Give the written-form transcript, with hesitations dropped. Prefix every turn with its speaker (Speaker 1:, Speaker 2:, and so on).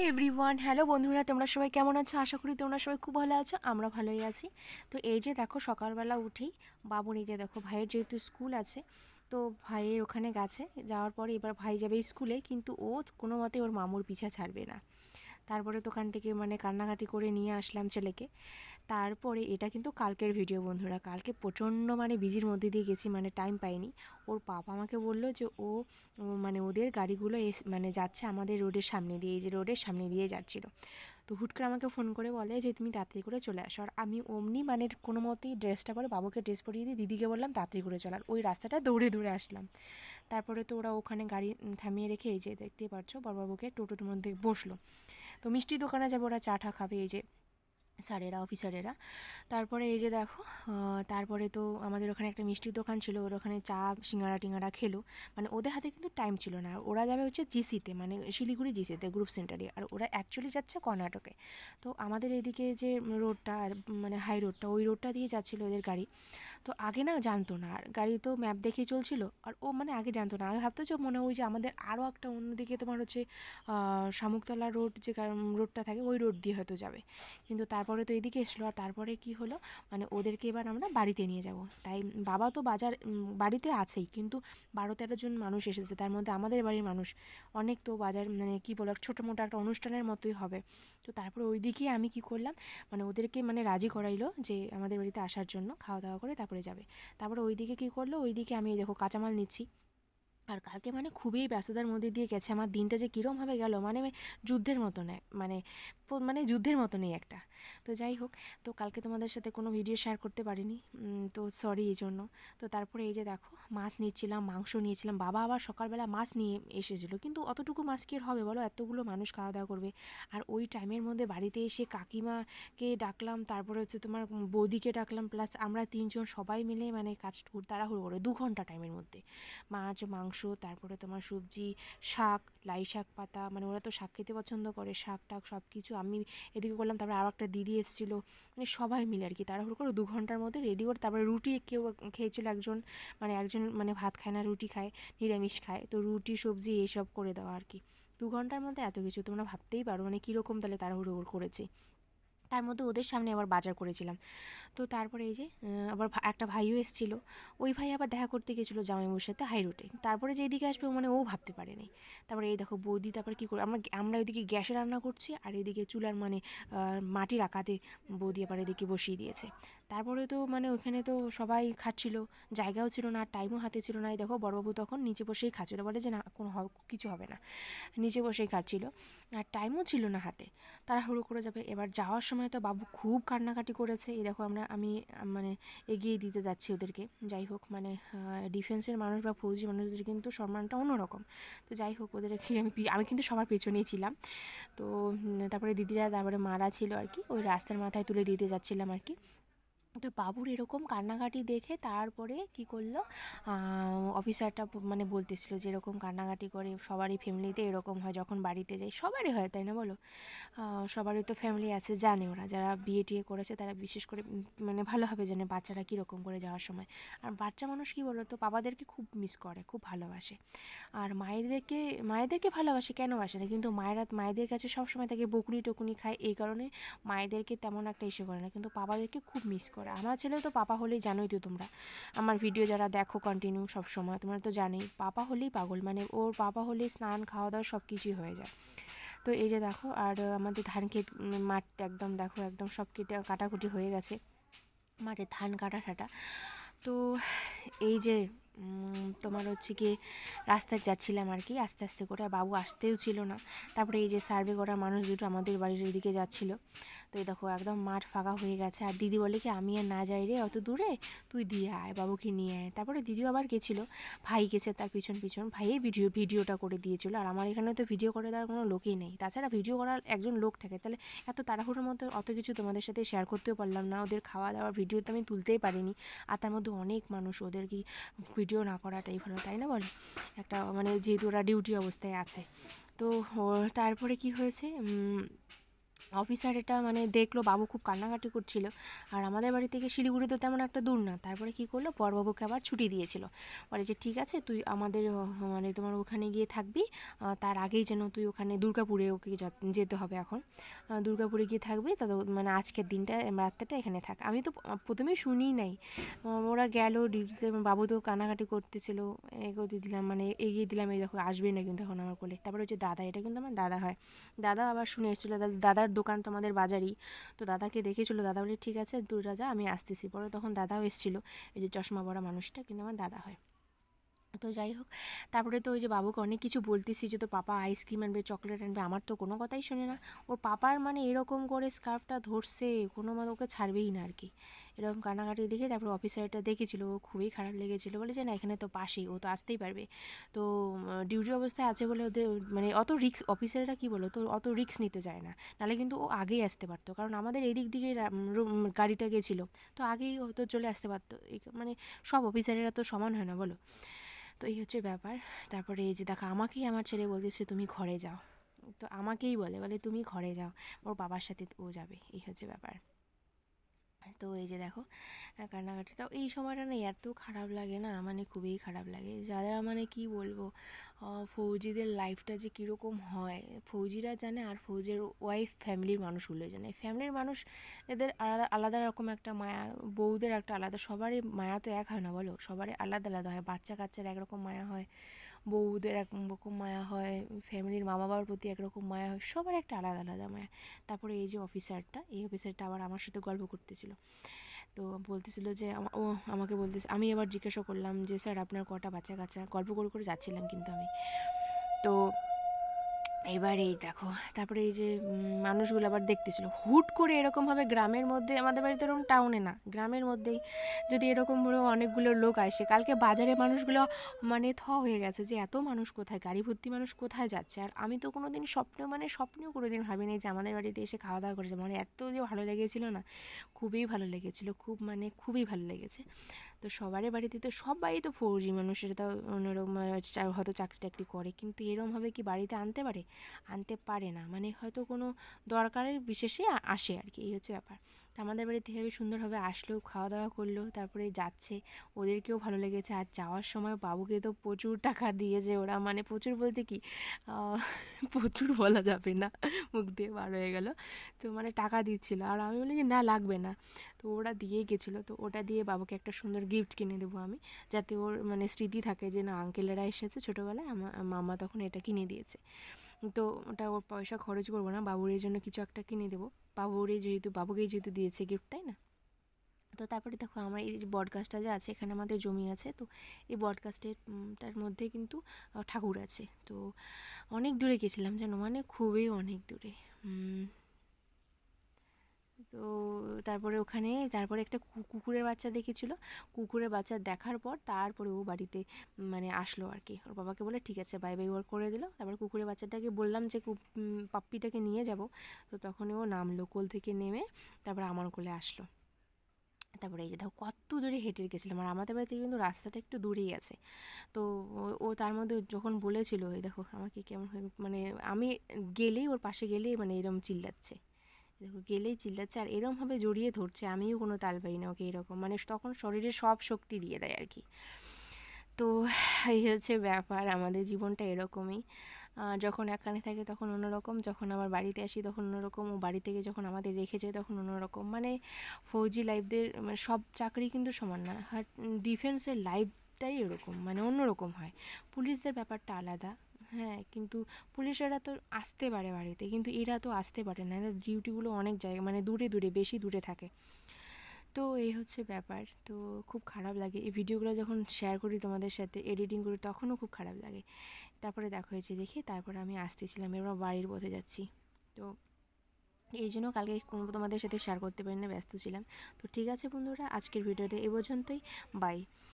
Speaker 1: Everyone, hello বন্ধুরা, তোমরা সবাই কেমন আছো? আশা করি তোমরা সবাই খুব ভালো আছো। আমরা ভালোই আছি। তো এই যে দেখো, সকালবেলা উঠেই বাবুর এই যে দেখো, ভাইয়ের যেহেতু স্কুল আছে, তো ভাইয়ের ওখানে গেছে। যাওয়ার পরে এবার ভাই যাবে স্কুলে, কিন্তু ও কোনো মতে ওর মামুর পিছা ছাড়বে না। তারপরে দোকান থেকে কান্নাকাটি করে নিয়ে আসলাম ছেলেকে। তারপরে এটা কিন্তু কালকের ভিডিও বন্ধুরা। কালকে প্রচণ্ড বিজির মধ্যে দিয়ে গেছি, টাইম পাইনি। ওর পাপা আমাকে বললো যে ও ওদের গাড়িগুলো যাচ্ছে আমাদের রোডের সামনে দিয়ে, এই যে রোডের সামনে দিয়ে যাচ্ছিলো। তো হুট করে আমাকে ফোন করে বলে যে তুমি তাড়াতাড়ি করে চলে আসো। আর আমি অমনি কোনো মতেই ড্রেসটা পরে বাবুকে ড্রেস পরিয়ে দিয়ে দিদিকে বললাম তাড়াতাড়ি করে চলার, ওই রাস্তাটা দৌড়ে দৌড়ে আসলাম। তারপরে তো ওরা ওখানে গাড়ি থামিয়ে রেখে এই যে দেখতেই পারছো বড়বাবুকে টোটোর মধ্যে বসলো। তো মিষ্টি দোকানে যাবে, ওরা চা টা খাবে, এই যে স্যারেরা, অফিসারেরা। তারপরে এই যে দেখো, তারপরে তো আমাদের ওখানে একটা মিষ্টির দোকান ছিল, ওর ওখানে চা সিঙ্গারা টিঙ্গারা খেলো। ওদের হাতে কিন্তু টাইম ছিল না। ওরা যাবে হচ্ছে জিসিতে, শিলিগুড়ি জিসিতে, গ্রুপ সেন্টারে। আর ওরা অ্যাকচুয়ালি যাচ্ছে কর্ণাটকে। তো আমাদের এদিকে যে রোডটা, হাই রোডটা, ওই রোডটা দিয়ে যাচ্ছিলো ওদের গাড়ি। তো আগে না জানতো না, আর গাড়ি তো ম্যাপ দেখেই চলছিল। আর ও আগে জানতো না, আগে ভাবতো যে ওই যে আমাদের আরও একটা অন্যদিকে তোমার হচ্ছে শামুকতলা রোড, যে রোডটা থাকে ওই রোড দিয়ে হয়তো যাবে। কিন্তু তারপরে তো এদিকে এসলো। আর তারপরে কি হলো, ওদেরকে এবার আমরা বাড়িতে নিয়ে যাব। তাই বাবা তো বাড়িতে আছেই, কিন্তু 12-13 জন মানুষ এসেছে, তার মধ্যে আমাদের বাড়ির মানুষ অনেক। তো বাজার কি বলো, ছোটো মোটো একটা অনুষ্ঠানের মতোই হবে। তো তারপরে ওই দিকেই আমি কি করলাম, ওদেরকে রাজি করাইলো যে আমাদের বাড়িতে আসার জন্য, খাওয়া দাওয়া করে তারপরে যাবে। তারপরে ওই দিকে কী করলো, ওই দিকে আমি দেখো কাঁচামাল নিচ্ছি। আর কালকে খুবই ব্যস্ততার মধ্যে দিয়ে গেছে আমার দিনটা, যে কীরমভাবে গেল যুদ্ধের মতন, যুদ্ধের মতনই একটা। তো যাই হোক, তো কালকে তোমাদের সাথে কোনো ভিডিও শেয়ার করতে পারিনি, তো সরি এই জন্য। তো তারপরে এই যে দেখো, মাছ নিচ্ছিলাম, মাংস নিয়েছিলাম। বাবা আবার সকালবেলা মাছ নিয়ে এসেছিলো, কিন্তু অতটুকু মাছ কি আর হবে বলো, এতগুলো মানুষ খাওয়া দাওয়া করবে। আর ওই টাইমের মধ্যে বাড়িতে এসে কাকিমাকে ডাকলাম, তারপরে হচ্ছে তোমার বৌদিকে ডাকলাম, প্লাস আমরা 3 জন সবাই মিলে কাজ তাড়াহুড়ো করে 2 ঘন্টা টাইমের মধ্যে মাছ, মাংস, তারপরে তোমার সবজি, শাক, লাই শাক পাতা, ওরা তো শাক খেতে পছন্দ করে, শাক টাক সব কিছু আমি এদিকে করলাম। তারপরে আরও একটা দিদি এসেছিলো, সবাই মিলে আর কি তাড়াহুড়ো করে 2 ঘন্টার মধ্যে রেডি করে। তারপরে রুটি কেউ খেয়েছিল, একজন একজন ভাত খায় না, রুটি খায়, নিরামিষ খায়। তো রুটি সবজি এইসব করে দেওয়া আর কি। 2 ঘন্টার মধ্যে এত কিছু তোমরা ভাবতেই পারো কীরকম তাহলে তাড়াহুড়ো করেছি। তার মধ্যে ওদের সামনে আবার বাজার করেছিলাম। তো তারপরে এই যে আবার একটা ভাইও এসেছিলো। ওই ভাই আবার দেখা করতে গেছিলো জামাইবাবুর সাথে হাই রোডে। তারপরে যে এদিকে আসবে ও ভাবতে পারেনি। তারপরে এই দেখো বৌদি তারপরে কী করে, আমরা ওইদিকে গ্যাসে রান্না করছি, আর এদিকে চুলার মাটির আকাতে বৌদি আবার এদিকে বসিয়ে দিয়েছে। তারপরে তো ওইখানে তো সবাই খাচ্ছিলো, জায়গাও ছিল না, টাইমও হাতে ছিল না। এই দেখো বড়বাবু তখন নিচে বসেই খাচ্ছিলো, বলে যে না কিছু হবে না, নিচে বসেই খাচ্ছিলো। আর টাইমও ছিল না হাতে, তাড়াহুড়ো করে যাবে। এবার যাওয়ার সময় তো বাবু খুব কান্নাকাটি করেছে। এই দেখো আমি এগিয়ে দিতে যাচ্ছি ওদেরকে। যাই হোক, ডিফেন্সের মানুষ বা ফৌজি মানুষদের কিন্তু সম্মানটা অন্যরকম। তো যাই হোক, ওদেরকে আমি কিন্তু সবার পেছনেই ছিলাম। তো তারপরে দিদিরা, তারপরে মারা ছিল আর কি, ওই রাস্তার মাথায় তুলে দিতে যাচ্ছিলাম আর কি। তো বাবুর এরকম কান্নাকাটি দেখে তারপরে কি করলো, অফিসারটা বলতেছিল যে এরকম কান্নাকাটি করে সবারই ফ্যামিলিতে এরকম হয়, যখন বাড়িতে যাই সবারই হয়, তাই না বলো? সবারই তো ফ্যামিলি আছে, জানে ওরা যারা বিয়ে টিয়ে করেছে তারা বিশেষ করে ভালোভাবে জানে বাচ্চারা কীরকম করে যাওয়ার সময়। আর বাচ্চা মানুষ কী বলো তো, বাবাদেরকে খুব মিস করে, খুব ভালোবাসে। আর মায়েদেরকে ভালোবাসে, কেন বাসে না, কিন্তু মায়েদের কাছে সবসময় তাকে বকুনি টকুনি খায়, এই কারণে মায়েদেরকে তেমন একটা ইস্যু করে না, কিন্তু বাবাদেরকে খুব মিস করে। আমার ছেলে তো পাপা হলেই, জানোই তো তোমরা, আমার ভিডিও যারা দেখো কন্টিনিউ সব সময়, তোমরা তো জানোই, পাপা হলেই পাগল, ওর পাপা হলেই স্নান খাওয়া দাওয়া সব কিছুই হয়ে যায়। তো এই যে দেখো, আর আমাদের ধান ক্ষেত মাঠ একদম দেখো, একদম সব কাটাকুটি হয়ে গেছে, মাঠে ধান কাটা ঠাটা। তো এই যে তোমার হচ্ছে গিয়ে রাস্তায় যাচ্ছিলাম আর কি, আস্তে আস্তে করে। আর বাবু আসতেও ছিল না। তারপরে এই যে সার্ভে করা মানুষ দুটো আমাদের বাড়ির এদিকে যাচ্ছিলো। তো এই দেখো একদম মাঠ ফাঁকা হয়ে গেছে। আর দিদি বলে কি, আমি আর না যাই রে অত দূরে, তুই দিয়ে আয়, বাবুকে নিয়ে আয়। তারপরে দিদিও আবার গেছিলো, ভাই গেছে তার পিছন পিছন, ভাইয়ে ভিডিওটা করে দিয়েছিলো। আর আমার এখানে তো ভিডিও করে দেওয়ার কোনো লোকই নেই, তাছাড়া ভিডিও করার একজন লোক থাকে, তাহলে এত তাড়াহুড়োর মধ্যে অত কিছু তোমাদের সাথে শেয়ার করতেও পারলাম না। ওদের খাওয়া দাওয়ার ভিডিও তো আমি তুলতেই পারিনি। আর তার মধ্যে অনেক মানুষ, ওদের কি ভিডিও না করাটাই ভালো, তাই না বলো? একটা যেহেতু ওরা ডিউটি অবস্থায় আছে। তো তারপরে কি হয়েছে, অফিসার এটা মানে দেখলো, বাবু খুব কান্নাকাটি করছিল, আর আমাদের বাড়ি থেকে শিলিগুড়ি তো তেমন একটা দূর না। তারপরে কী করলো, বড়বাবুকে আবার ছুটি দিয়েছিল, বলে যে ঠিক আছে তুই আমাদের মানে তোমার ওখানে গিয়ে থাকবি, তার আগেই যেন তুই ওখানে দুর্গাপুরে ওকে যেতে হবে এখন, দুর্গাপুরে গিয়ে থাকবি, তা মানে আজকের দিনটা রাত্রেটা এখানে থাক। আমি তো প্রথমেই শুনিই নাই, ওরা গেল ডিউটিতে, বাবু তো কান্নাকাটি করতেছিল, এগোতে দিলাম মানে এগিয়ে দিলাম, এই দেখো আসবে না কিন্তু এখন আমার কোলে। তারপরে হচ্ছে দাদা, এটা কিন্তু আমার দাদা হয়, দাদা আবার শুনে এসেছিলো, দাদার দোকান তো আমাদের বাজারই, তো দাদাকে দেখেছিলো, দাদা বলে ঠিক আছে তোরা যা, আমি আসতেছি। পরে তখন দাদাও এসেছিলো, এই যে চশমা পরা মানুষটা কিন্তু আমার দাদা হয়। তো যাই হোক, তারপরে তো ওই যে বাবুকে অনেক কিছু বলতেছি যে তোর পাপা আইসক্রিম আনবে, চকলেট আনবে, আমার তো কোনো কথাই শোনে না। ওর পাপার মানে এরকম করে স্কার্ফটা ধরছে, কোনো মানে ওকে ছাড়বেই না আর কি, এরকম কান্নাকাটি দেখে। তারপরে অফিসারটা দেখেছিল, ও খুবই খারাপ লেগেছিলো, বলে যে না এখানে তো পাশেই, ও তো আসতেই পারবে, তো ডিউটি অবস্থায় আছে বলে ওদের মানে অত রিস্ক, অফিসাররা কী বলো তো অত রিস্ক নিতে চায় না, নাহলে কিন্তু ও আগেই আসতে পারতো, কারণ আমাদের এই দিক দিকে গাড়িটা গেছিলো, তো আগেই ও তো চলে আসতে পারতো। মানে সব অফিসারেরা তো সমান হয় না বলো, তো এই হচ্ছে ব্যাপার। তারপরে এই যে দেখো, আমাকেই আমার ছেলে বলতেছে তুমি ঘরে যাও, তো আমাকেই বলে বলে তুমি ঘরে যাও, ওর বাবার সাথে ও যাবে, এই হচ্ছে ব্যাপার। তো এই যে দেখো কান্নাকাটি, তাও এই সময়টা না এত খারাপ লাগে না, মানে খুবই খারাপ লাগে, যারা মানে কি বলবো, ফৌজিদের লাইফটা যে কীরকম হয় ফৌজিরা জানে, আর ফৌজের ওয়াইফ ফ্যামিলির মানুষগুলো জানে, ফ্যামিলির মানুষ এদের আলাদা আলাদা রকম একটা মায়া, বউদের একটা আলাদা, সবারই মায়া তো এক হয় না বলো, সবারই আলাদা আলাদা হয়, বাচ্চা কাচ্চার একরকম মায়া হয়, বউদের একরকম মায়া হয়, ফ্যামিলির মা বাবার প্রতি একরকম মায়া হয়, সবার একটা আলাদা আলাদা মায়া। তারপরে এই যে অফিসারটা, এই অফিসারটা আবার আমার সাথে গল্প করতেছিল, তো বলতেছিল যে ও আমাকে বলতেছে, আমি এবার জিজ্ঞাসা করলাম যে স্যার আপনার কটা বাচ্চা কাচ্চা, গল্প করে করে যাচ্ছিলাম কিন্তু আমি, তো এবার এই দেখো, তারপরে এই যে মানুষগুলো আবার দেখতেছিল, হুট করে এরকমভাবে গ্রামের মধ্যে, আমাদের বাড়িতে এরকম টাউনে না, গ্রামের মধ্যেই যদি এরকম অনেকগুলো লোক আসে, কালকে বাজারে মানুষগুলো মানে হয়ে গেছে যে এত মানুষ কোথায়, গাড়ি ভর্তি মানুষ কোথায় যাচ্ছে, আর আমি তো কোনো দিন স্বপ্নেও কোনো দিন ভাবিনি যে আমাদের বাড়িতে এসে খাওয়া দাওয়া করেছে, মানে এত যে ভালো লেগেছিলো না, খুবই ভালো লেগেছিলো, খুব মানে খুবই ভালো লেগেছে। তো সবারই বাড়িতে তো, সব বাড়ি তো ফৌজি মানুষের, তাও অন্যরকম হয়তো চাকরি টাকরি করে, কিন্তু এরমভাবে কি বাড়িতে আনতে পারে, আনতে পারে না, মানে হয়তো কোনো দরকারের বিশেষে আসে আর কি, এই হচ্ছে ব্যাপার। তো আমাদের বাড়িতে হেবি সুন্দরভাবে আসলো, খাওয়া দাওয়া করলো, তারপরে যাচ্ছে, ওদেরকেও ভালো লেগেছে, আর যাওয়ার সময় বাবুকে তো প্রচুর টাকা দিয়েছে ওরা, মানে প্রচুর বলতে কি প্রচুর বলা যাবে না, মুখ দিয়ে বার হয়ে গেল, তো মানে টাকা দিচ্ছিল, আর আমি বলি যে না লাগবে না, তো ওরা দিয়েই গেছিলো, তো ওটা দিয়ে বাবুকে একটা সুন্দর গিফট কিনে দেবো আমি, যাতে ওর মানে স্মৃতি থাকে যে না আঙ্কেলেরা এসেছে ছোটোবেলায়, আমার মামা তখন এটা কিনে দিয়েছে, তো ওটা ওর পয়সা খরচ করবো না, বাবুর এই জন্য কিছু একটা কিনে দেবো, বাবুকেই যেহেতু দিয়েছে গিফট, তাই না। তো তারপরে দেখো, আমার এই যে বটগাছটা যে আছে, এখানে আমাদের জমি আছে, তো এই বটগাছটার মধ্যে কিন্তু ঠাকুর আছে, তো অনেক দূরে গেছিলাম জানো, মানে খুবই অনেক দূরে। তো তারপরে একটা কুকুরের বাচ্চা দেখেছিল, কুকুরের বাচ্চা দেখার পর তারপরে ও বাড়িতে মানে আসলো আর কি, ওর বাবাকে বলে ঠিক আছে বাই বাই ওর করে দিল। তারপর কুকুরের বাচ্চাটাকে বললাম যে পাপ্পিটাকে নিয়ে যাব, তো তখনই ও নামলো কোল থেকে, নেমে তারপর আমার কোলে আসলো। তারপরে এই যে দেখো কত দূরে হেঁটে গেছিলাম, আর আমাদের বাড়ি থেকে কিন্তু রাস্তাটা একটু দূরেই আছে, তো ও তার মধ্যে যখন বলেছিল, এই দেখো আমাকে কেমন হয়ে, মানে আমি গেলেই, ওর পাশে গেলেই মানে এরম চিল্লাচ্ছে, দেখো গেলেই চিল্লাচ্ছে, আর এরমভাবে জড়িয়ে ধরছে, আমিও কোনো তাল পাই না ওকে, এরকম মানে তখন শরীরের সব শক্তি দিয়ে দেয় আর কি। তো এই হচ্ছে ব্যাপার, আমাদের জীবনটা এরকমই, যখন একখানে থাকে তখন অন্যরকম, যখন আবার বাড়িতে আসি তখন অন্যরকম, ও বাড়ি থেকে যখন আমাদের রেখে যায় তখন অন্যরকম, মানে ফৌজি লাইফদের মানে সব চাকরি কিন্তু সমান না, আর ডিফেন্সের লাইফটাই এরকম, মানে অন্যরকম হয়, পুলিশদের ব্যাপারটা আলাদা, হ্যাঁ, কিন্তু পুলিশেরা তো আসতে পারে বাড়িতে, কিন্তু এরা তো আসতে পারে না, এদের ডিউটিগুলো অনেক জায়গায় মানে দূরে দূরে, বেশি দূরে থাকে। তো এই হচ্ছে ব্যাপার, তো খুব খারাপ লাগে এই ভিডিওগুলো যখন শেয়ার করি তোমাদের সাথে, এডিটিং করি, তখনও খুব খারাপ লাগে। তারপরে দেখা হয়েছে দেখে, তারপরে আমি আসতেছিলাম, এবার বাড়ির পথে যাচ্ছি, তো এই জন্য কালকে কোনো তোমাদের সাথে শেয়ার করতে পারি না, ব্যস্ত ছিলাম। তো ঠিক আছে বন্ধুরা, আজকের ভিডিওটা এ পর্যন্তই, বাই।